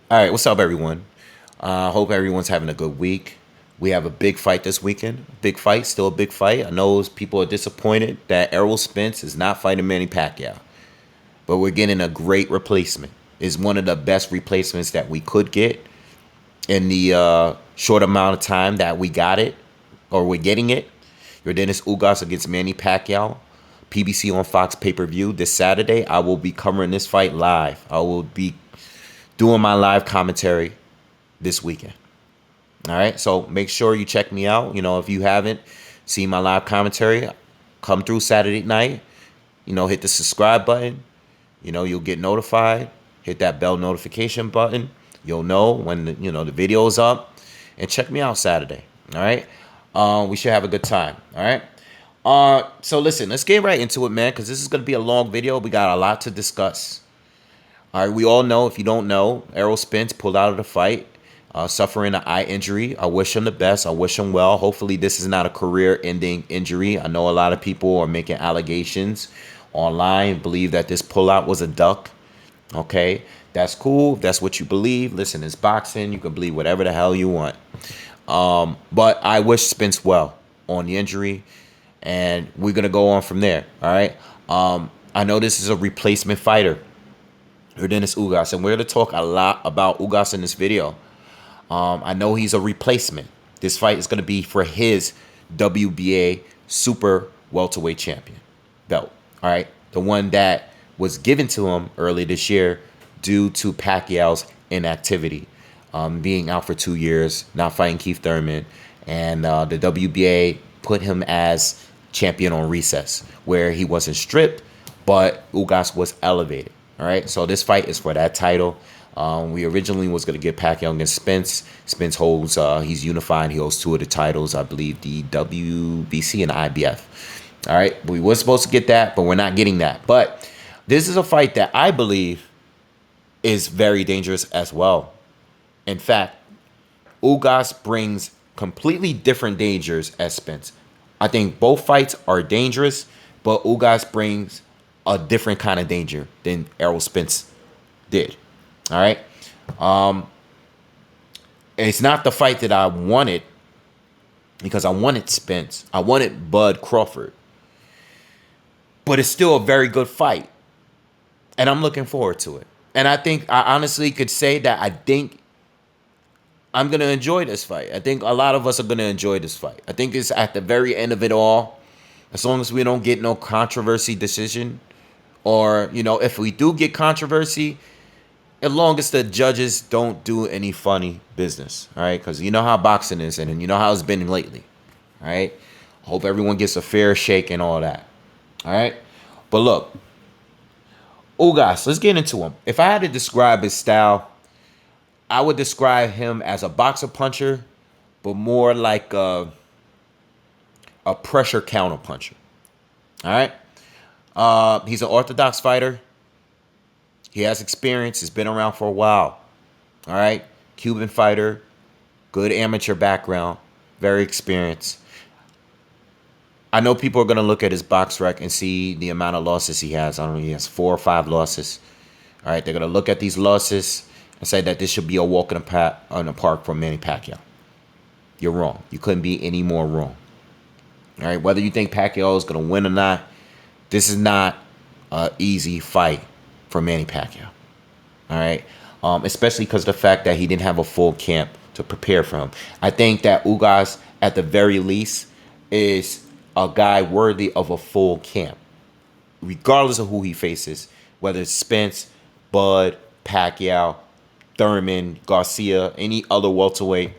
All right, what's up, everyone? Hope everyone's having a good week. We have a big fight this weekend. Big fight, still a big fight. I know people are disappointed that Errol Spence is not fighting Manny Pacquiao, but we're getting a great replacement. It's one of the best replacements that we could get in the short amount of time that we got it, or we're getting it. Your Dennis Ugas against Manny Pacquiao, PBC on Fox pay-per-view this Saturday. I will be covering this fight live. I will be doing my live commentary this weekend. All right, so make sure you check me out. If you haven't seen my live commentary, come through Saturday night. Hit the subscribe button. You'll get notified. Hit that bell notification button. You'll know when the video is up, and check me out Saturday. All right, we should have a good time. All right. So listen, let's get right into it, man, because this is gonna be a long video. We got a lot to discuss. All right, we all know, if you don't know, Errol Spence pulled out of the fight, suffering an eye injury. I wish him the best. I wish him well. Hopefully, this is not a career-ending injury. I know a lot of people are making allegations online, believe that this pullout was a duck. Okay, that's cool. If that's what you believe. Listen, it's boxing. You can believe whatever the hell you want. But I wish Spence well on the injury, and we're going to go on from there. All right. I know this is a replacement fighter, or Dennis Ugas, and we're going to talk a lot about Ugas in this video. I know he's a replacement. This fight is going to be for his WBA Super Welterweight Champion belt. All right, the one that was given to him early this year due to Pacquiao's inactivity, being out for 2 years, not fighting Keith Thurman, and the WBA put him as champion on recess, where he wasn't stripped, but Ugas was elevated. All right, so this fight is for that title. We originally was going to get Pacquiao against Spence. Spence holds, he's unified. He holds 2 of the titles, I believe, the WBC and IBF. All right, we were supposed to get that, but we're not getting that. But this is a fight that I believe is very dangerous as well. In fact, Ugas brings completely different dangers as Spence. I think both fights are dangerous, but Ugas brings a different kind of danger than Errol Spence did. All right. It's not the fight that I wanted, because I wanted Spence. I wanted Bud Crawford. But it's still a very good fight, and I'm looking forward to it. And I honestly could say that I think I'm going to enjoy this fight. I think a lot of us are going to enjoy this fight. I think it's at the very end of it all, as long as we don't get no controversy decision, or, if we do get controversy, as long as the judges don't do any funny business, all right? Because you know how boxing is, and you know how it's been lately, all right? I hope everyone gets a fair shake and all that, all right? But look, Ugas, let's get into him. If I had to describe his style, I would describe him as a boxer puncher, but more like a pressure counter puncher, all right? He's an orthodox fighter. He has experience. He's been around for a while. All right. Cuban fighter. Good amateur background. Very experienced. I know people are going to look at his box rec and see the amount of losses he has. I don't know. He has 4 or 5 losses. All right. They're going to look at these losses and say that this should be a walk in the park for Manny Pacquiao. You're wrong. You couldn't be any more wrong. All right. Whether you think Pacquiao is going to win or not, this is not an easy fight for Manny Pacquiao. All right. Especially because of the fact that he didn't have a full camp to prepare for him. I think that Ugas, at the very least, is a guy worthy of a full camp, regardless of who he faces, whether it's Spence, Bud, Pacquiao, Thurman, Garcia, any other welterweight.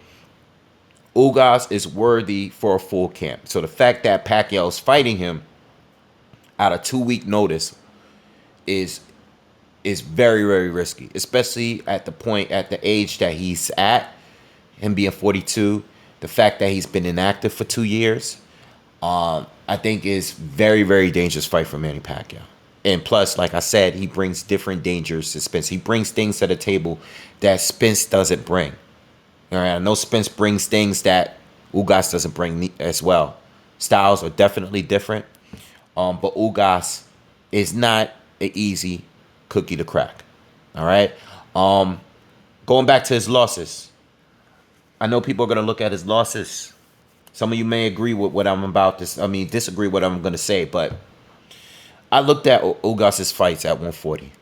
Ugas is worthy for a full camp. So the fact that Pacquiao is fighting him out of 2-week notice is very, very risky, especially at the age that he's at, him being 42. The fact that he's been inactive for 2 years, I think is very, very dangerous fight for Manny Pacquiao. And plus, like I said, he brings different dangers to Spence. He brings things to the table that Spence doesn't bring. All right, I know Spence brings things that Ugas doesn't bring as well. Styles are definitely different, but Ugas is not an easy cookie to crack. All right. Going back to his losses, I know people are gonna look at his losses. Some of you may agree with what I'm about to. I mean, disagree with what I'm gonna say, but I looked at Ugas's fights at 140.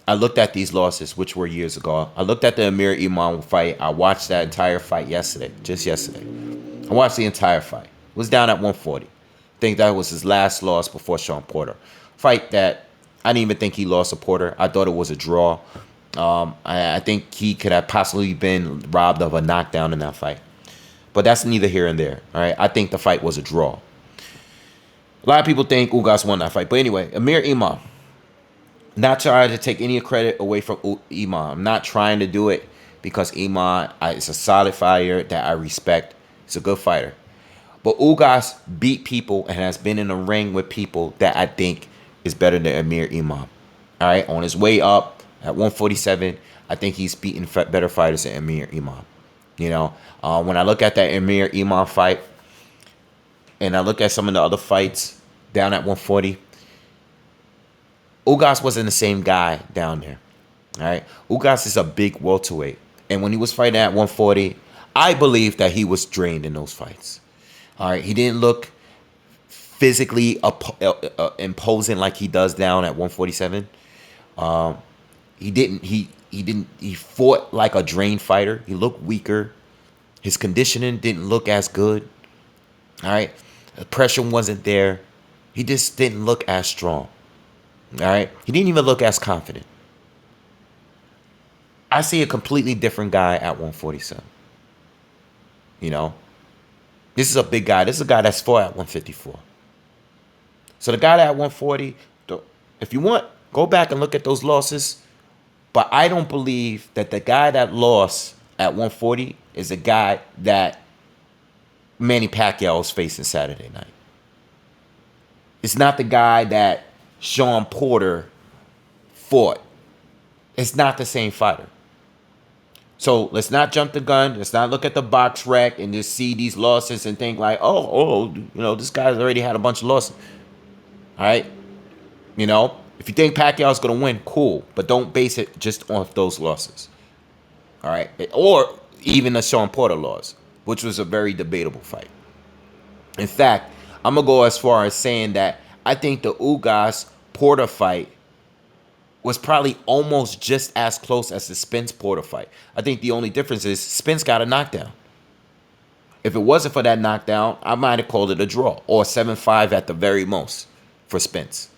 I looked at these losses, which were years ago. I looked at the Amir Imam fight. I watched that entire fight yesterday, just yesterday. I watched the entire fight. It was down at 140. I think that was his last loss before Sean Porter. Fight that I didn't even think he lost to Porter. I thought it was a draw. I think he could have possibly been robbed of a knockdown in that fight. But that's neither here and there. All right, I think the fight was a draw. A lot of people think Ugas won that fight. But anyway, Amir Imam. Not trying to take any credit away from Imam. I'm not trying to do it because Imam is a solid fighter that I respect. He's a good fighter. But Ugas beat people and has been in a ring with people that I think is better than Amir Imam. All right, on his way up at 147, I think he's beaten better fighters than Amir Imam. You know, when I look at that Amir Imam fight and I look at some of the other fights down at 140, Ugas wasn't the same guy down there. All right. Ugas is a big welterweight. And when he was fighting at 140, I believe that he was drained in those fights. All right. He didn't look physically imposing like he does down at 147. He fought like a drained fighter. He looked weaker. His conditioning didn't look as good. All right. The pressure wasn't there. He just didn't look as strong. All right. He didn't even look as confident. I see a completely different guy at 147. You know, this is a big guy. This is a guy that's fought at 154. So the guy at 140, if you want, go back and look at those losses. But I don't believe that the guy that lost at 140 is the guy that Manny Pacquiao was facing Saturday night. It's not the guy that Sean Porter fought. It's not the same fighter. So let's not jump the gun. Let's not look at the box rec and just see these losses and think like, oh, you know, this guy's already had a bunch of losses. All right? You know, if you think Pacquiao's going to win, cool. But don't base it just off those losses. All right? Or even the Sean Porter loss, which was a very debatable fight. In fact, I'm going to go as far as saying that I think the Ugas Porter fight was probably almost just as close as the Spence Porter fight. I think the only difference is Spence got a knockdown. If it wasn't for that knockdown, I might have called it a draw or 7-5 at the very most for Spence.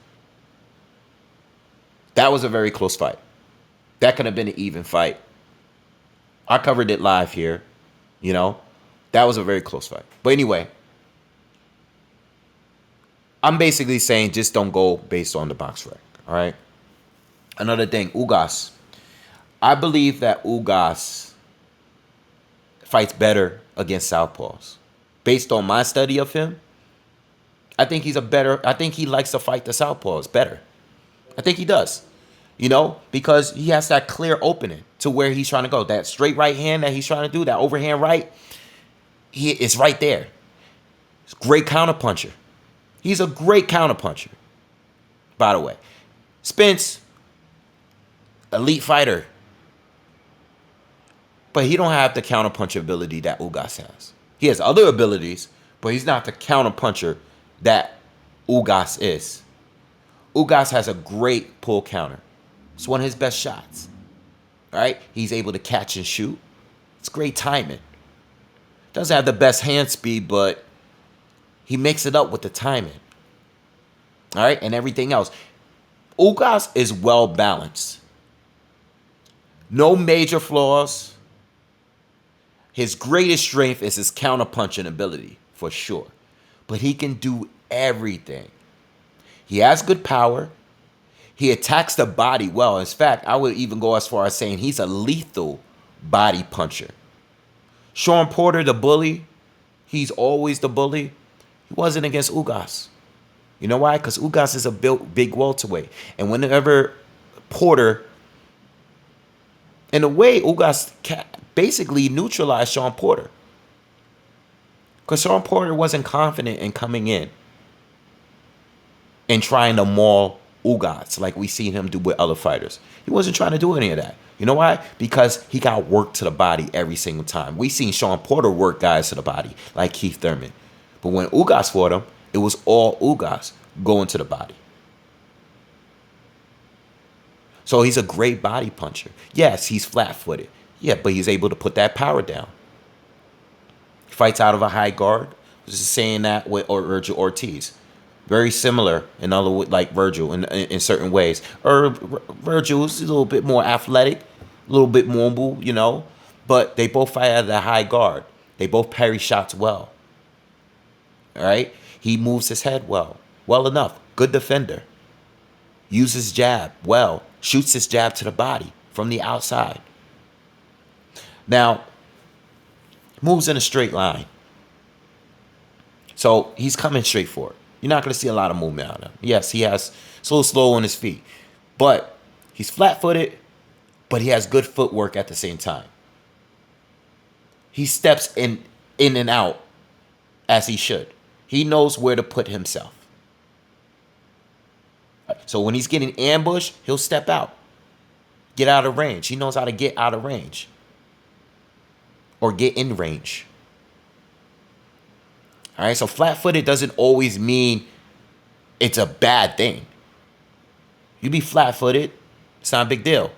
That was a very close fight. That could have been an even fight. I covered it live here, you know. That was a very close fight. But anyway, I'm basically saying just don't go based on the box rec, all right? Another thing, Ugas. I believe that Ugas fights better against southpaws. Based on my study of him, I think he likes to fight the southpaws better. I think he does. You know, because he has that clear opening to where he's trying to go. That straight right hand that he's trying to do, that overhand right, it's right there. He's a great counterpuncher. He's a great counterpuncher, by the way. Spence, elite fighter. But he don't have the counterpuncher ability that Ugas has. He has other abilities, but he's not the counterpuncher that Ugas is. Ugas has a great pull counter. It's one of his best shots. All right? He's able to catch and shoot. It's great timing. Doesn't have the best hand speed, but he makes it up with the timing. All right? And everything else. Ugas is well balanced. No major flaws. His greatest strength is his counterpunching ability, for sure. But he can do everything. He has good power. He attacks the body well. In fact, I would even go as far as saying he's a lethal body puncher. Sean Porter, the bully, he's always the bully. He wasn't against Ugas. You know why? Because Ugas is a big welterweight. And whenever Porter, in a way, Ugas basically neutralized Sean Porter. Because Sean Porter wasn't confident in coming in and trying to maul Ugas like we seen him do with other fighters. He wasn't trying to do any of that. You know why? Because he got work to the body every single time. We seen Sean Porter work guys to the body, like Keith Thurman. But when Ugas fought him, it was all Ugas going to the body. So he's a great body puncher. Yes, he's flat-footed. Yeah, but he's able to put that power down. He fights out of a high guard. I was just saying that with Virgil Ortiz. Very similar in other like Virgil in certain ways. Virgil's a little bit more athletic, a little bit mobile, you know. But they both fight out of the high guard. They both parry shots well. All right? He moves his head well enough. Good defender. Uses jab well. Shoots his jab to the body from the outside. Now, moves in a straight line. So he's coming straight for it. You're not going to see a lot of movement out of him. Yes, it's a little slow on his feet. But he's flat-footed, but he has good footwork at the same time. He steps in and out as he should. He knows where to put himself. So when he's getting ambushed, he'll step out. Get out of range. He knows how to get out of range. Or get in range. All right, so flat-footed doesn't always mean it's a bad thing. You be flat-footed, it's not a big deal.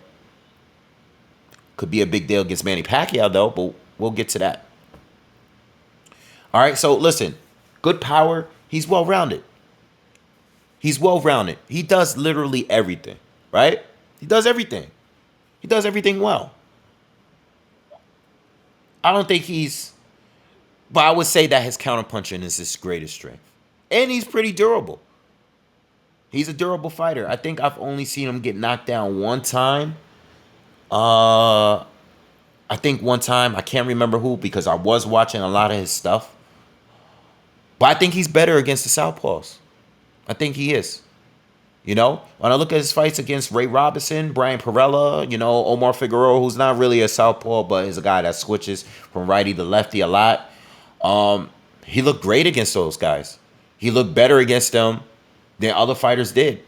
Could be a big deal against Manny Pacquiao, though, but we'll get to that. All right, so listen, good power, he's well-rounded. He's well-rounded. He does literally everything, right? He does everything. He does everything well. I don't think but I would say that his counterpunching is his greatest strength. And he's pretty durable. He's a durable fighter. I think I've only seen him get knocked down one time. I think one time, I can't remember who because I was watching a lot of his stuff. But I think he's better against the southpaws. I think he is. You know, when I look at his fights against Ray Robinson, Brian Perella, you know, Omar Figueroa, who's not really a southpaw, but is a guy that switches from righty to lefty a lot. He looked great against those guys. He looked better against them than other fighters did.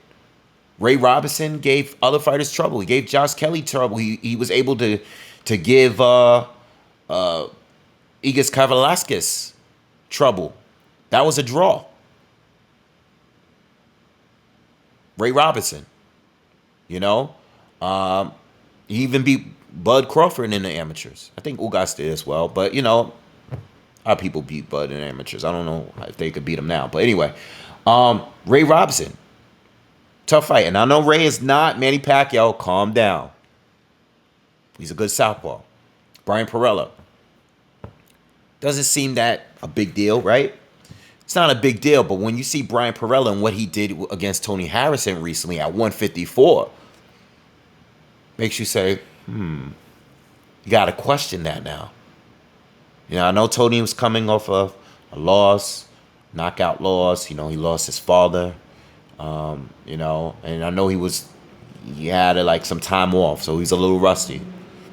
Ray Robinson gave other fighters trouble. He gave Josh Kelly trouble. He was able to give Ugas Velasquez trouble. That was a draw. Ray Robinson, you know, he even beat Bud Crawford in the amateurs. I think Ugas did as well, but you know, how people beat Bud in amateurs. I don't know if they could beat him now, but anyway, Ray Robinson, tough fight, and I know Ray is not Manny Pacquiao. Calm down. He's a good southpaw. Brian Perella doesn't seem that a big deal, right? It's not a big deal, but when you see Brian Perella and what he did against Tony Harrison recently at 154, makes you say, you got to question that now. You know, I know Tony was coming off of a loss, knockout loss. You know, he lost his father, you know, and I know he had like some time off, so he's a little rusty.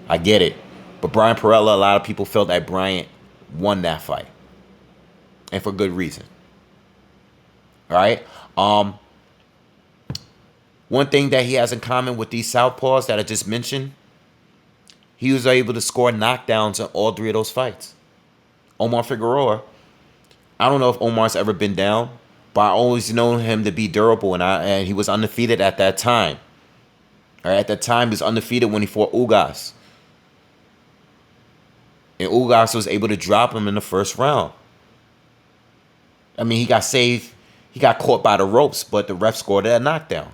I get it. But Brian Perella, a lot of people felt that Bryant won that fight. And for good reason. All right? One thing that he has in common with these southpaws that I just mentioned, he was able to score knockdowns in all three of those fights. Omar Figueroa, I don't know if Omar's ever been down, but I always known him to be durable, and he was undefeated at that time. All right? At that time, he was undefeated when he fought Ugas. And Ugas was able to drop him in the first round. I mean, he got saved. He got caught by the ropes, but the ref scored a knockdown.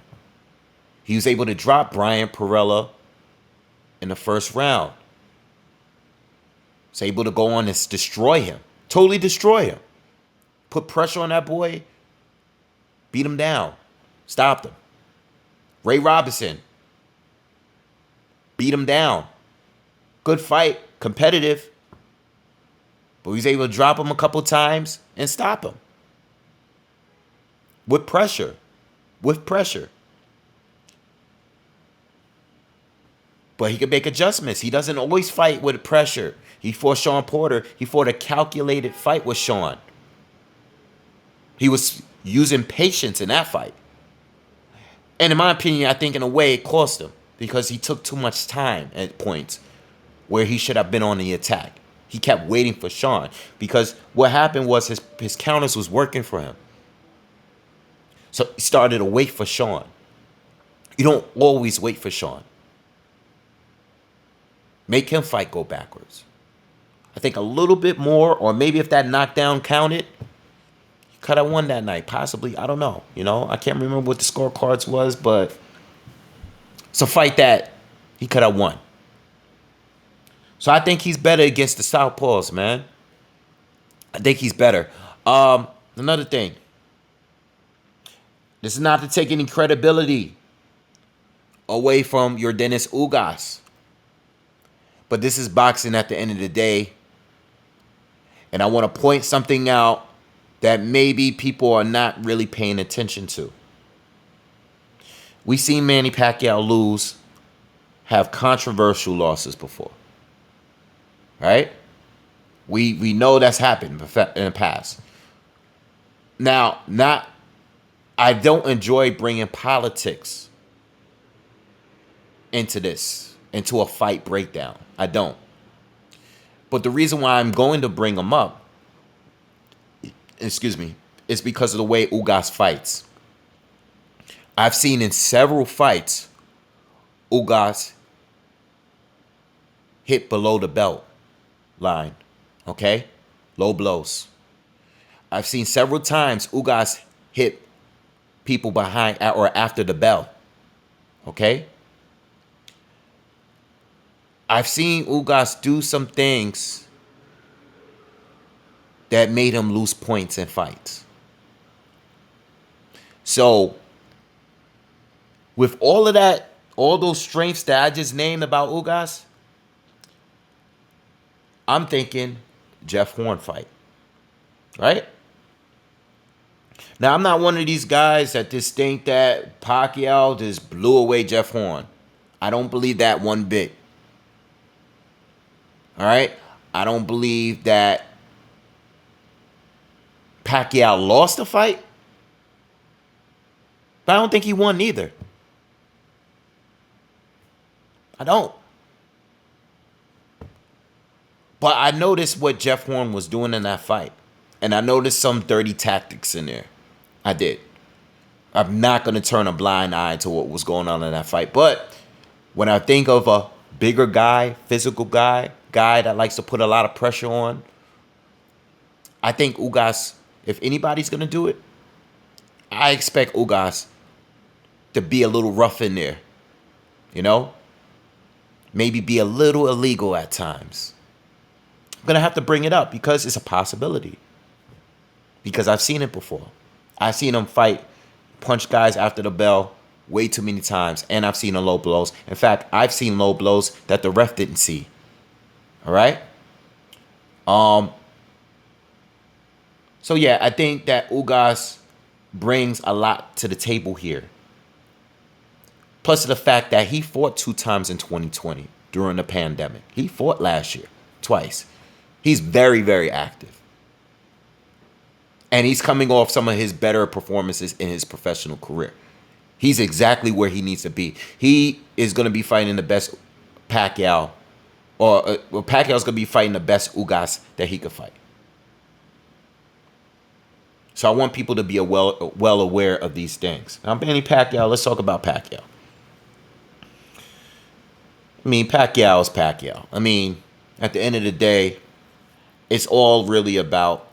He was able to drop Brian Perella in the first round. Was able to go on and destroy him. Totally destroy him. Put pressure on that boy. Beat him down. Stopped him. Ray Robinson. Beat him down. Good fight. Competitive. But he was able to drop him a couple times and stop him. With pressure. With pressure. But he can make adjustments. He doesn't always fight with pressure. He fought Sean Porter. He fought a calculated fight with Sean. He was using patience in that fight. And in my opinion, I think in a way it cost him. because he took too much time at points where he should have been on the attack. He kept waiting for Sean because what happened was his counters was working for him. So he started to wait for Sean. You don't always wait for Sean. Make him fight go backwards. I think a little bit more, or maybe if that knockdown counted, he could have won that night. Possibly. I don't know. I can't remember what the scorecards was, but it's a fight that he could have won. So I think he's better against the southpaws, man. I think he's better. Another thing. This is not to take any credibility away from your Dennis Ugas. But this is boxing at the end of the day. And I want to point something out that maybe people are not really paying attention to. We've seen Manny Pacquiao have controversial losses before. Right? We know that's happened in the past. Now, I don't enjoy bringing politics into a fight breakdown. I don't. But the reason why I'm going to bring them up, is because of the way Ugas fights. I've seen in several fights, Ugas hit below the belt line, okay? Low blows. I've seen several times Ugas hit people behind or after the bell, okay? I've seen Ugas do some things that made him lose points in fights. So, with all of that, all those strengths that I just named about Ugas, I'm thinking Jeff Horn fight, right? Now, I'm not one of these guys that just think that Pacquiao just blew away Jeff Horn. I don't believe that one bit. All right? I don't believe that Pacquiao lost the fight. But I don't think he won either. I don't. But I noticed what Jeff Horn was doing in that fight. And I noticed some dirty tactics in there. I did. I'm not going to turn a blind eye to what was going on in that fight. But when I think of a bigger guy, physical guy that likes to put a lot of pressure on, I think Ugas, if anybody's going to do it, I expect Ugas to be a little rough in there. Maybe be a little illegal at times. I'm going to have to bring it up because it's a possibility. Because I've seen it before. I've seen him punch guys after the bell way too many times. And I've seen the low blows. In fact, I've seen low blows that the ref didn't see. All right? So, yeah, I think that Ugas brings a lot to the table here. Plus the fact that he fought 2 times in 2020 during the pandemic. He fought last year twice. He's very, very active. And he's coming off some of his better performances in his professional career. He's exactly where he needs to be. He is going to be fighting the best Pacquiao, or Pacquiao's going to be fighting the best Ugas that he could fight. So I want people to be well aware of these things. Now, Manny Pacquiao, let's talk about Pacquiao. Pacquiao is Pacquiao. At the end of the day, it's all really about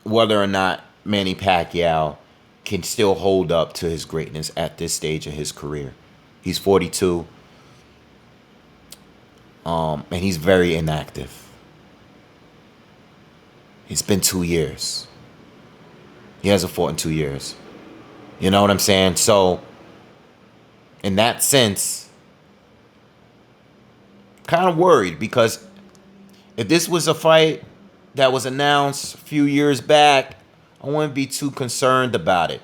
whether or not Manny Pacquiao can still hold up to his greatness at this stage of his career. He's 42. And he's very inactive. It's been 2 years. He hasn't fought in 2 years. You know what I'm saying? So, in that sense, kind of worried because if this was a fight that was announced a few years back, I wouldn't be too concerned about it.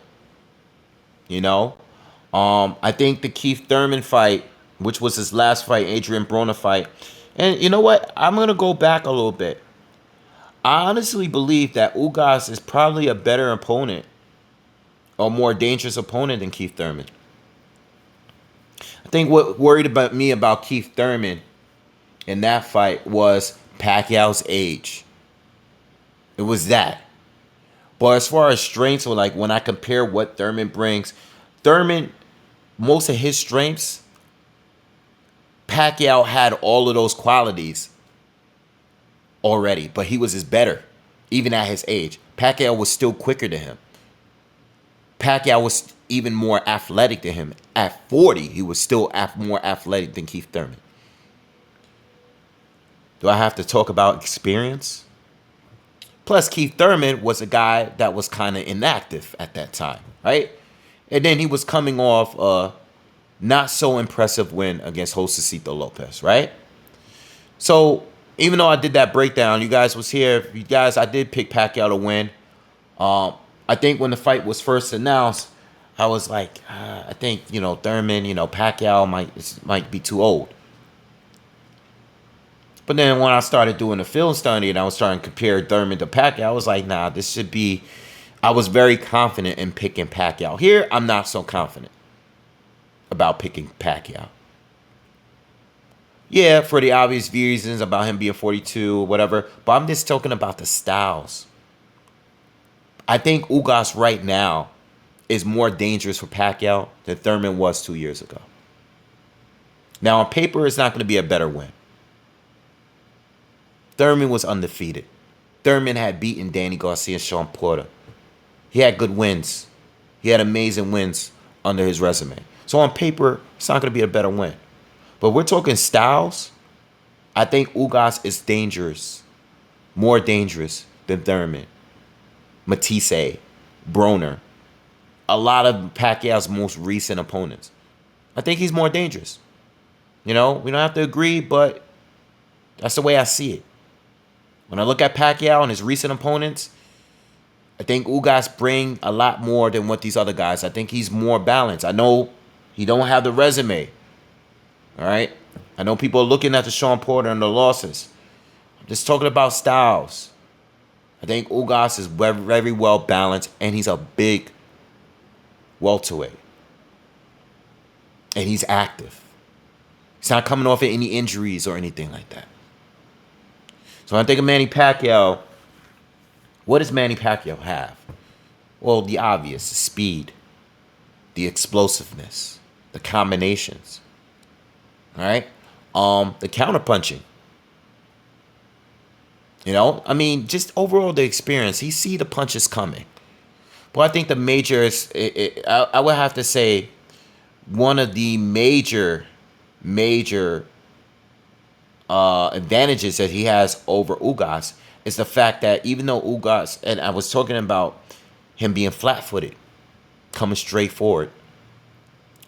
I think the Keith Thurman fight, which was his last fight, Adrian Broner fight, and you know what? I'm going to go back a little bit. I honestly believe that Ugas is probably a better opponent or more dangerous opponent than Keith Thurman. I think what worried about me about Keith Thurman in that fight was Pacquiao's age. It was that. But as far as strengths, or like when I compare what Thurman brings, Thurman, most of his strengths, Pacquiao had all of those qualities already, but he was just better, even at his age. Pacquiao was still quicker than him. Pacquiao was even more athletic than him. At 40, he was still more athletic than Keith Thurman. Do I have to talk about experience? Plus, Keith Thurman was a guy that was kind of inactive at that time, right? And then he was coming off a not so impressive win against Josecito Lopez, right? So, even though I did that breakdown, you guys was here. You guys, I did pick Pacquiao to win. I think when the fight was first announced, I was like, I think, Thurman, Pacquiao might be too old. But then when I started doing the film study and I was trying to compare Thurman to Pacquiao, I was like, nah, this should be... I was very confident in picking Pacquiao. Here, I'm not so confident about picking Pacquiao. Yeah, for the obvious reasons about him being 42 or whatever, but I'm just talking about the styles. I think Ugas right now is more dangerous for Pacquiao than Thurman was 2 years ago. Now, on paper, it's not going to be a better win. Thurman was undefeated. Thurman had beaten Danny Garcia and Sean Porter. He had good wins. He had amazing wins under his resume. So on paper, it's not going to be a better win. But we're talking styles. I think Ugas is dangerous. More dangerous than Thurman. Matisse, Broner. A lot of Pacquiao's most recent opponents. I think he's more dangerous. We don't have to agree, but that's the way I see it. When I look at Pacquiao and his recent opponents, I think Ugas bring a lot more than what these other guys. I think he's more balanced. I know he don't have the resume. All right? I know people are looking at the Sean Porter and the losses. I'm just talking about styles. I think Ugas is very, very well balanced, and he's a big welterweight. And he's active. He's not coming off of any injuries or anything like that. So when I think of Manny Pacquiao, what does Manny Pacquiao have? Well, the obvious, the speed, the explosiveness, the combinations. All right? The counterpunching. Just overall the experience. He see the punches coming. But I think the major I would have to say one of the major advantages that he has over Ugas is the fact that even though Ugas, and I was talking about him being flat-footed, coming straight forward.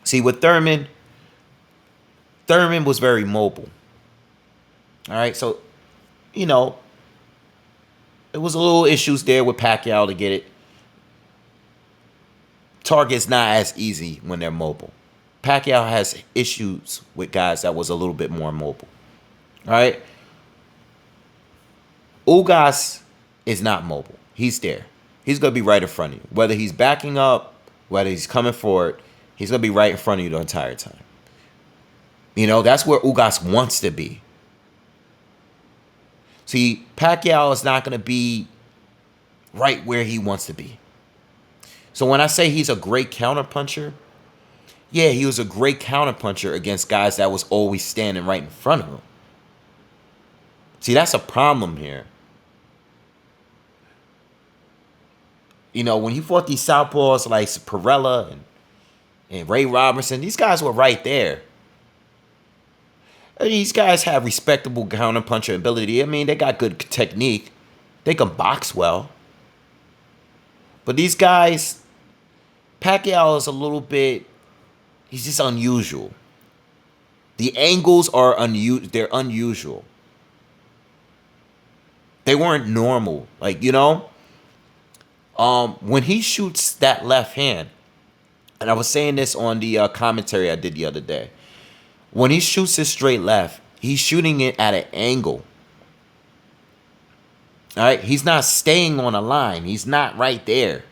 See, with Thurman was very mobile. All right, so, there was a little issues there with Pacquiao to get it. Target's not as easy when they're mobile. Pacquiao has issues with guys that was a little bit more mobile. All right? Ugas is not mobile. He's there. He's going to be right in front of you. Whether he's backing up, whether he's coming forward, he's going to be right in front of you the entire time. That's where Ugas wants to be. See, Pacquiao is not going to be right where he wants to be. So when I say he's a great counterpuncher, yeah, he was a great counterpuncher against guys that was always standing right in front of him. See, that's a problem here. When he fought these southpaws like Perella and Ray Robertson, these guys were right there. These guys have respectable counterpuncher ability. They got good technique. They can box well. But these guys, Pacquiao is a little bit, he's just unusual. The angles are they're unusual. They weren't normal. When he shoots that left hand, and I was saying this on the commentary I did the other day. When he shoots his straight left, he's shooting it at an angle. All right? He's not staying on a line. He's not right there.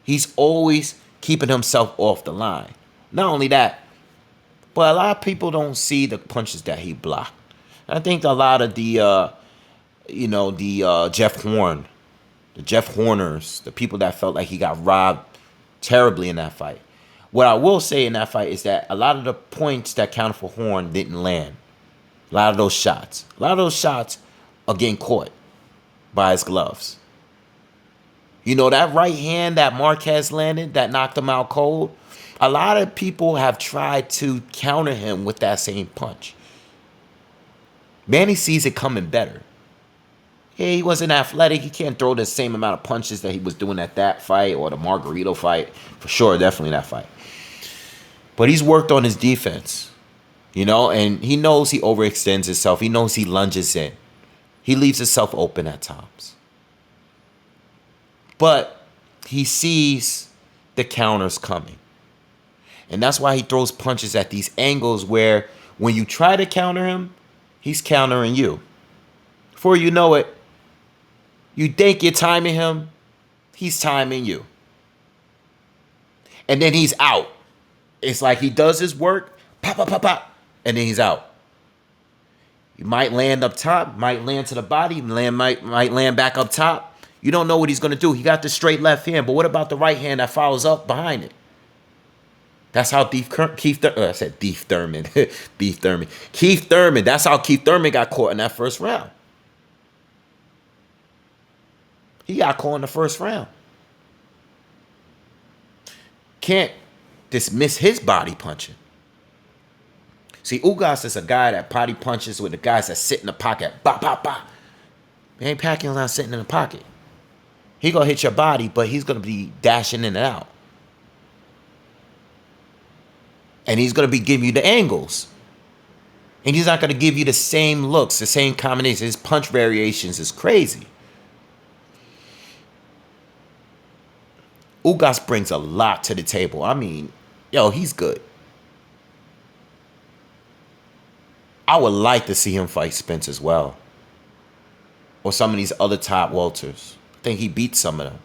He's always keeping himself off the line. Not only that, But a lot of people don't see the punches that he blocked. I think a lot of the, the Jeff Horners, the people that felt like he got robbed terribly in that fight. What I will say in that fight is that a lot of the points that counted for Horn didn't land. A lot of those shots. A lot of those shots are getting caught by his gloves. You know, that right hand that Marquez landed that knocked him out cold, a lot of people have tried to counter him with that same punch. Manny sees it coming better. Yeah, he wasn't athletic. He can't throw the same amount of punches that he was doing at that fight or the Margarito fight. For sure, definitely that fight. But he's worked on his defense, and he knows he overextends himself. He knows he lunges in. He leaves himself open at times. But he sees the counters coming. And that's why he throws punches at these angles where when you try to counter him, he's countering you. Before you know it, you think you're timing him, he's timing you. And then he's out. It's like he does his work, pop, pop, pop, pop, and then he's out. You might land up top, might land to the body, might land back up top. You don't know what he's going to do. He got the straight left hand, but what about the right hand that follows up behind it? That's how Keith Thurman. Keith Thurman. That's how Keith Thurman got caught in that first round. He got caught in the first round. Can't dismiss his body punching. See, Ugas is a guy that body punches with the guys that sit in the pocket. Ba, ba, ba. Manny Pacquiao's not sitting in the pocket. He gonna hit your body, but he's gonna be dashing in and out. And he's gonna be giving you the angles. And he's not gonna give you the same looks, the same combinations. His punch variations is crazy. Ugas brings a lot to the table. I mean, he's good. I would like to see him fight Spence as well. Or some of these other top welters. I think he beats some of them.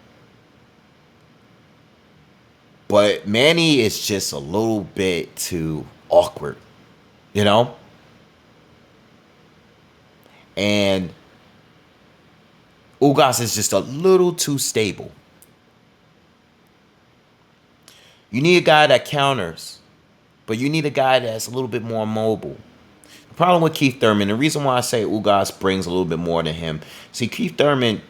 But Manny is just a little bit too awkward, And Ugas is just a little too stable. You need a guy that counters, but you need a guy that's a little bit more mobile. The problem with Keith Thurman, the reason why I say Ugas brings a little bit more to him, see, Keith Thurman,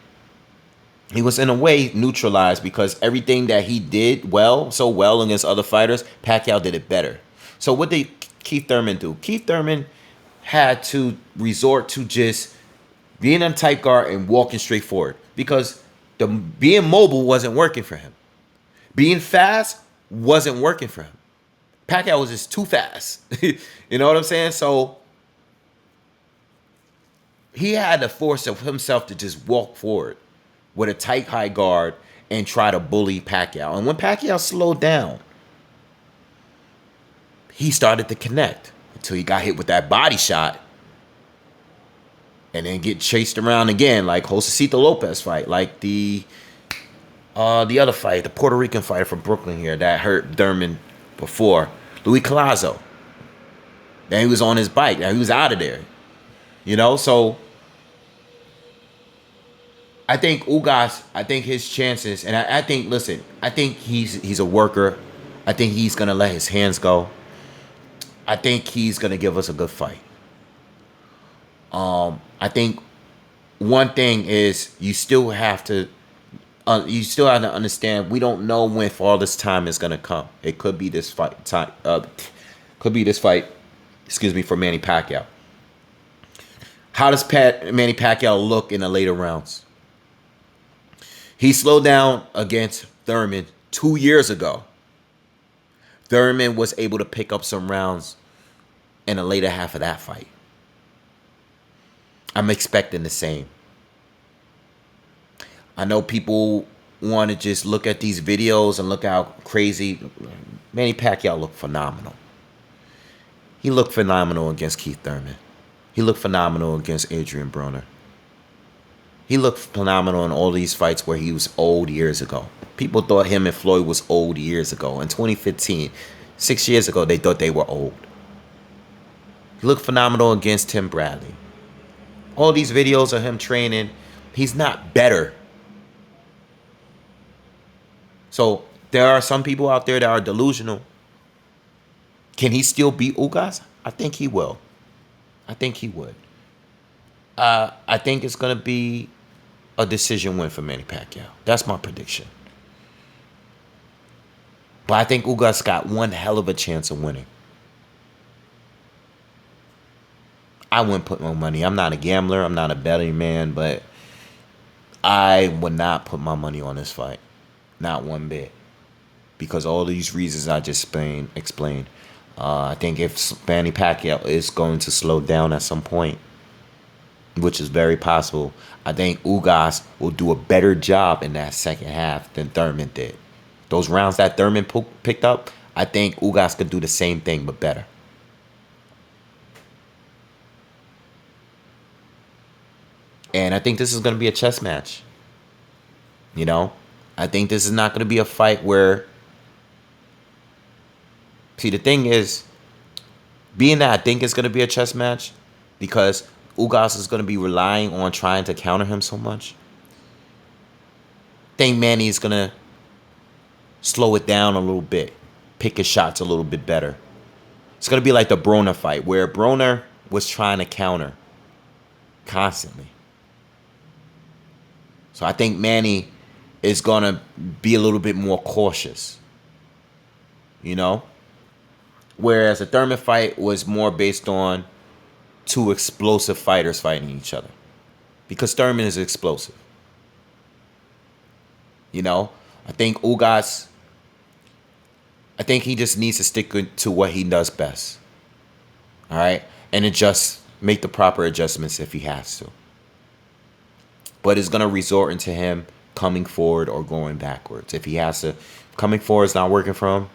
he was in a way neutralized because everything that he did so well against other fighters, Pacquiao did it better. So what did Keith Thurman do? Keith Thurman had to resort to just being on tight guard and walking straight forward because being mobile wasn't working for him. Being fast wasn't working for him. Pacquiao was just too fast. You know what I'm saying? So he had to force himself to just walk forward with a tight high guard and try to bully Pacquiao. And when Pacquiao slowed down, he started to connect until he got hit with that body shot and then get chased around again like Josecito Lopez fight, like the other fight, the Puerto Rican fighter from Brooklyn here that hurt Thurman before, Luis Collazo. Then he was on his bike. Now he was out of there. So I think Ugas, his chances, and I think he's a worker. I think he's going to let his hands go. I think he's going to give us a good fight. I think one thing is you still have to understand we don't know when farthest time is going to come. It could be this fight for Manny Pacquiao. How does Manny Pacquiao look in the later rounds? He slowed down against Thurman 2 years ago. Thurman was able to pick up some rounds in the later half of that fight. I'm expecting the same. I know people want to just look at these videos and look how crazy. Manny Pacquiao looked phenomenal. He looked phenomenal against Keith Thurman. He looked phenomenal against Adrian Broner. He looked phenomenal in all these fights where he was old years ago. People thought him and Floyd was old years ago. In 2015, 6 years ago, they thought they were old. He looked phenomenal against Tim Bradley. All these videos of him training, he's not better. So there are some people out there that are delusional. Can he still beat Ugas? I think he will. I think he would. I think it's going to be a decision win for Manny Pacquiao. That's my prediction. But I think Ugas got one hell of a chance of winning. I wouldn't put no money. I'm not a gambler. I'm not a betting man, but I would not put my money on this fight. Not one bit. Because all these reasons I just explained. I think if Manny Pacquiao is going to slow down at some point, which is very possible, I think Ugas will do a better job in that second half than Thurman did. Those rounds that Thurman picked up, I think Ugas could do the same thing, but better. And I think this is going to be a chess match. You know? I think this is not going to be a fight where... See, the thing is, being that I think it's going to be a chess match, because Ugas is going to be relying on trying to counter him so much, I think Manny is going to slow it down a little bit, pick his shots a little bit better. It's going to be like the Broner fight, where Broner was trying to counter constantly. So I think Manny is going to be a little bit more cautious, you know? Whereas the Thurman fight was more based on two explosive fighters fighting each other. Because Thurman is explosive. You know? I think Ugas, I think he just needs to stick to what he does best. All right? And make the proper adjustments if he has to. But it's going to resort into him coming forward or going backwards. If he has to, coming forward is not working for him,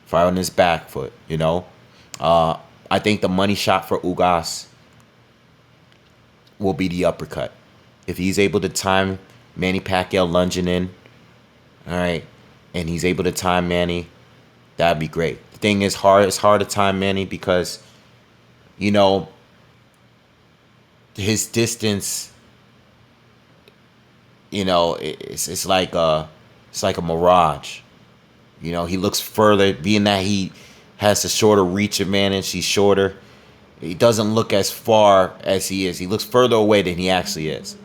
fight on his back foot, you know. I think the money shot for Ugas will be the uppercut. If he's able to time Manny Pacquiao lunging in, all right, and he's able to time Manny, that'd be great. The thing is, it's hard to time Manny because, you know, his distance, you know, it's like a mirage. You know, he looks further, being that he has a shorter reach advantage. He's shorter. He doesn't look as far as he is. He looks further away than he actually is.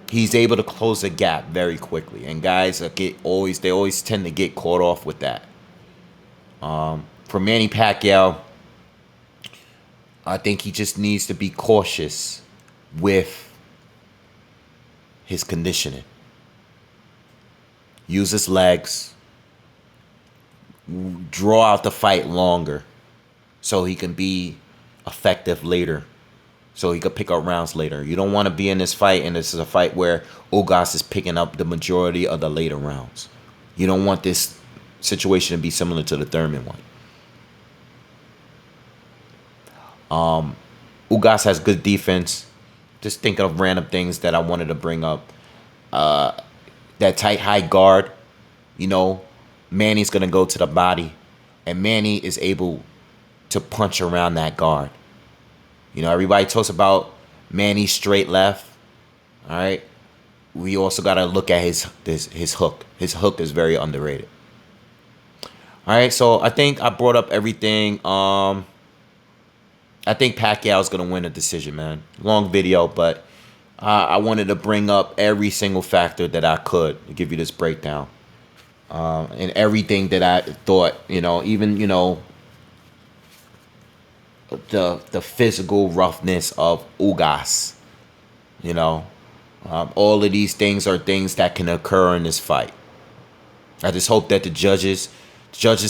He's able to close the gap very quickly, and guys always tend to get caught off with that. For Manny Pacquiao, I think he just needs to be cautious with his conditioning. Use his legs. Draw out the fight longer so he can be effective later. So he could pick up rounds later. You don't want to be in this fight, and this is a fight where Ugas is picking up the majority of the later rounds. You don't want this situation to be similar to the Thurman one. Ugas has good defense. Just thinking of random things that I wanted to bring up. That tight high guard, you know, Manny's going to go to the body, and Manny is able to punch around that guard. You know, everybody talks about Manny's straight left, all right? We also got to look at his hook. His hook is very underrated. All right, so I think I brought up everything. I think Pacquiao's going to win a decision, man. Long video, but I wanted to bring up every single factor that I could to give you this breakdown. And everything that I thought, you know, even, you know, the physical roughness of Ugas, you know. All of these things are things that can occur in this fight. I just hope that the judges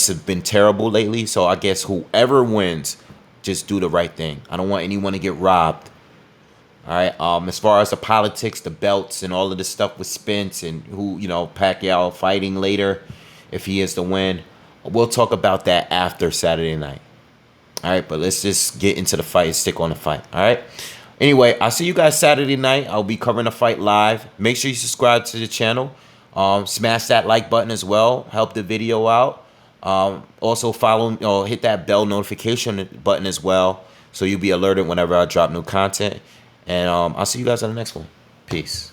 have been terrible lately, so I guess whoever wins, just do the right thing. I don't want anyone to get robbed. All right. As far as the politics, the belts, and all of this stuff with Spence and who, you know, Pacquiao fighting later, if he is to win, we'll talk about that after Saturday night. All right, but let's just get into the fight and stick on the fight. All right. Anyway, I'll see you guys Saturday night. I'll be covering the fight live. Make sure you subscribe to the channel. Smash that like button as well. Help the video out. Also follow, hit that bell notification button as well, so you'll be alerted whenever I drop new content. And I'll see you guys on the next one. Peace.